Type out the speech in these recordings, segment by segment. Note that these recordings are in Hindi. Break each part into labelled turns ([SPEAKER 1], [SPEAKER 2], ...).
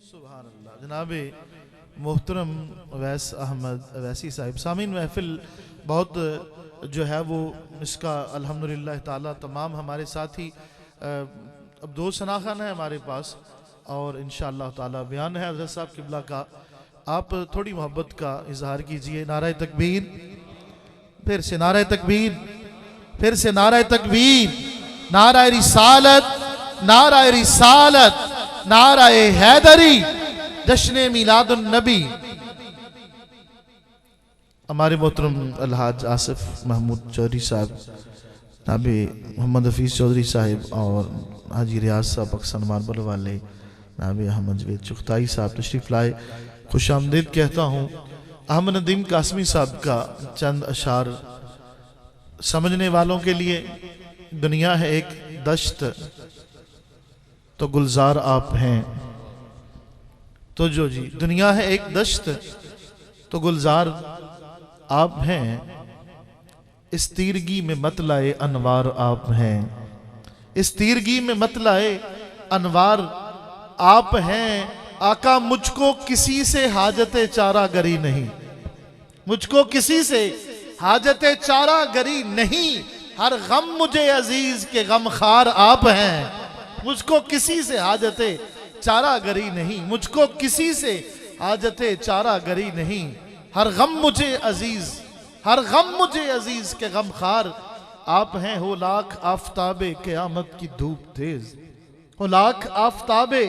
[SPEAKER 1] सुभान अल्लाह। जनाब मोहतरम अवैस अहमद अवैसी साहिब, सामीन महफिल बहुत जो है वो इसका अल्हम्दुलिल्लाह ताला तमाम हमारे साथ ही अब दो सनाखान है हमारे पास और इंशाअल्लाह ताला बयान है हज़रत साहब किबला का। आप थोड़ी मोहब्बत का इजहार कीजिए। नारा तकबीर, फिर से नारा तकबीर, फिर से नारा तकबीर, नारा रिसालत, नारा रिसालत, नारा हैदरी, जश्न मिलादुन नबी। हमारे मोहतरम अलहाज आसिफ महमूद चौधरी साहब, नाबे मोहम्मद हफीज़ चौधरी साहब और हाजी रियाज साहब अक्सन मार्बल वाले, नाबे अहमद जवेद चुगताई साहब तशरीफ़ लाए। खुश आमदीद कहता हूँ। अहमद नदीम कासमी साहब का चंद अशार समझने वालों के लिए। दुनिया है एक दश्त तो गुलजार आप हैं, तो जो जी दुनिया है एक दश्त तो गुलजार आप हैं, इस तीरगी में मत लाए अनवार आप हैं, इस तीरगी में मत लाए अनवार आप हैं। आका मुझको किसी से हाजते चारा गरी नहीं, मुझको किसी से हाजते चारा गरी नहीं, हर गम मुझे अजीज के गमखार आप हैं। मुझको किसी से हाजते चारा गरी नहीं, मुझको किसी से हाजते चारा गरी नहीं, हर गम मुझे अजीज, हर गम मुझे अजीज के गमखार आप हैं। हो लाख आफताबे क़यामत की धूप तेज, हो लाख आफताबे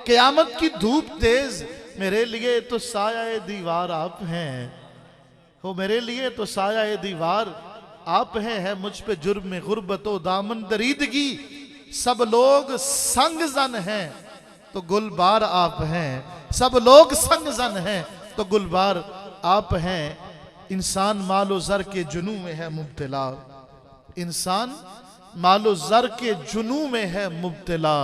[SPEAKER 1] क़यामत की धूप तेज, मेरे लिए तो साया दीवार आप हैं, हो मेरे लिए तो साया दीवार आप हैं। है मुझ पे जुर्म गुर्बतो दामन दरीदगी, सब लोग संग जन हैं तो गुलबार आप हैं, सब लोग संग जन हैं तो गुलबार आप हैं। इंसान मालो जर के जुनू में है मुब्तला, इंसान मालो जर के जुनू में है मुब्तला,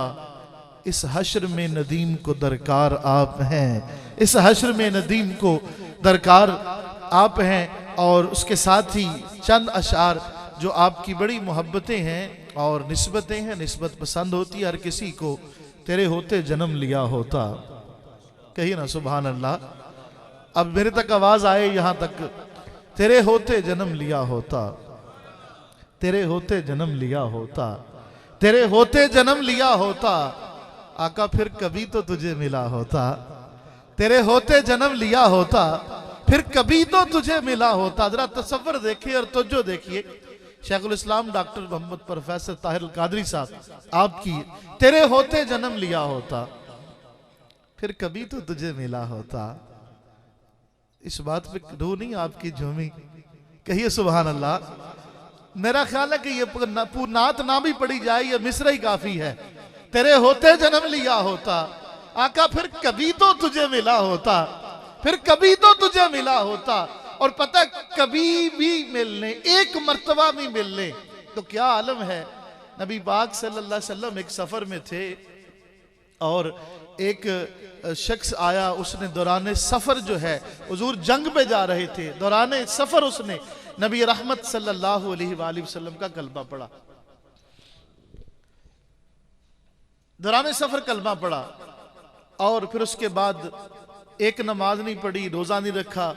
[SPEAKER 1] इस हश्र में नदीम को दरकार आप हैं, इस हश्र में नदीम को दरकार आप हैं। और उसके साथ ही चंद अशार जो आपकी बड़ी मोहब्बतें हैं और निस्बतें हैं, निस्बत पसंद होती है हर किसी को। तेरे होते जन्म लिया होता, कहिए ना सुभान अल्लाह। अब मेरे तक आवाज आए यहां तक, तेरे होते जन्म लिया होता, तेरे होते जन्म लिया होता, तेरे होते जन्म लिया होता, आका फिर कभी तो तुझे मिला होता, तेरे होते जन्म लिया होता, फिर कभी तो तुझे मिला होता। जरा तसव्वुर देखिए और तवज्जो देखिए। शेखुल इस्लाम डॉक्टर मोहम्मद प्रोफेसर ताहिर अल कादरी साहब आपकी, तेरे होते जन्म लिया होता, फिर कभी तो तुझे मिला होता। इस बात पे रूह नहीं आपकी झूमी, कहिए सुभान अल्लाह। मेरा ख्याल है कि ये नात ना भी पढ़ी जाए, ये मिसरा ही काफी है। तेरे होते जन्म लिया होता, आका फिर कभी तो तुझे मिला होता, फिर कभी तो तुझे मिला होता। और पता कभी भी मिलने, एक मर्तबा भी मिलने तो क्या आलम है। नबी पाक सल्लल्लाहु अलैहि वसल्लम एक सफर में थे और एक शख्स आया, उसने दौरान सफर जो है, हुजूर जंग पे जा रहे थे, दौरान सफर उसने नबी रहमत सल्लल्लाहु अलैहि वसल्लम का कलमा पढ़ा, दौरान सफर कलमा पढ़ा। और फिर उसके बाद एक नमाज नहीं पढ़ी, रोजा नहीं रखा,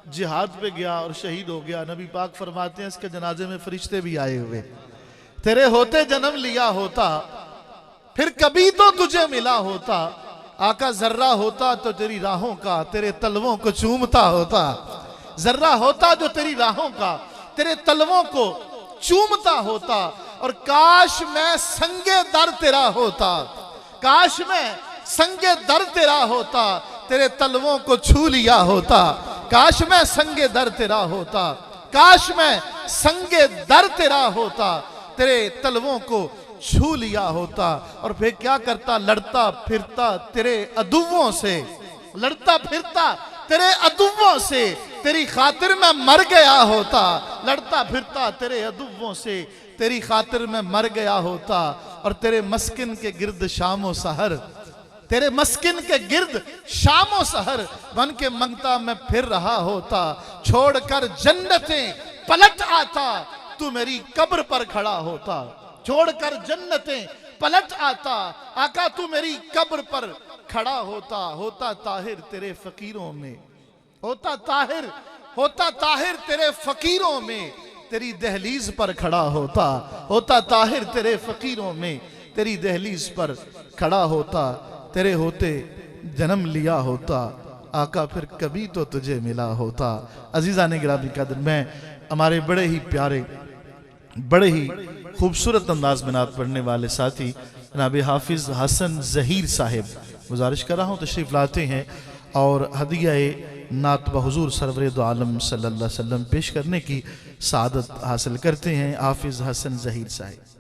[SPEAKER 1] जिहाद पे गया और शहीद हो गया। नबी पाक फरमाते हैं इसके जनाजे में फरिश्ते भी आए हुए। तेरे होते जन्म लिया होता, फिर कभी तो तुझे मिला होता, आका जर्रा होता तो तेरी राहों का, तेरे तलवों को चूमता होता, जर्रा होता जो तेरी राहों का, तेरे तलवों को चूमता होता। और काश मैं संगे दर तेरा होता, काश मैं संगे दर तेरा होता, तेरे तलवों को छू लिया होता, काश मैं संगे दर तेरा होता, काश मैं संगे दर तेरा होता, तेरे तलवों को छू लिया होता। और फिर क्या करता, लड़ता फिरता तेरे अदुओं से, लड़ता फिरता तेरे अदुओं से, तेरी खातिर मैं मर गया होता, लड़ता फिरता तेरे अदुओं से, तेरी खातिर मैं मर गया होता। और तेरे मस्किन के गिर्द शामो सहर, तेरे मस्किन के गिर्द शामो सहर बन के मंगता मैं फिर रहा होता, छोड़कर जन्नतें पलट आता, तू मेरी कब्र पर खड़ा होता, छोड़कर जन्नतें पलट आता, आका तू मेरी कब्र पर खड़ा होता, होता ताहिर तेरे फकीरों में, होता ताहिर तेरे फकीरों में, तेरी दहलीज पर खड़ा होता, होता ताहिर तेरे फकीरों में, तेरी दहलीज पर खड़ा होता, तेरे होते जन्म लिया होता, आका फिर कभी तो तुझे मिला होता। अजीज़ा ने गिरामी कदर, मैं हमारे बड़े ही प्यारे, बड़े ही खूबसूरत अंदाज में नात पढ़ने वाले साथी जनाब हाफिज़ हसन ज़हीर साहिब, गुजारिश कर रहा हूँ तशरीफ़ लाते हैं और हदिया नात बहुज़ूर सरवर दो आलम सल्लल्लाहु अलैहि वसल्लम पेश करने की सादत हासिल करते हैं। हाफिज़ हसन ज़हीर साहिब।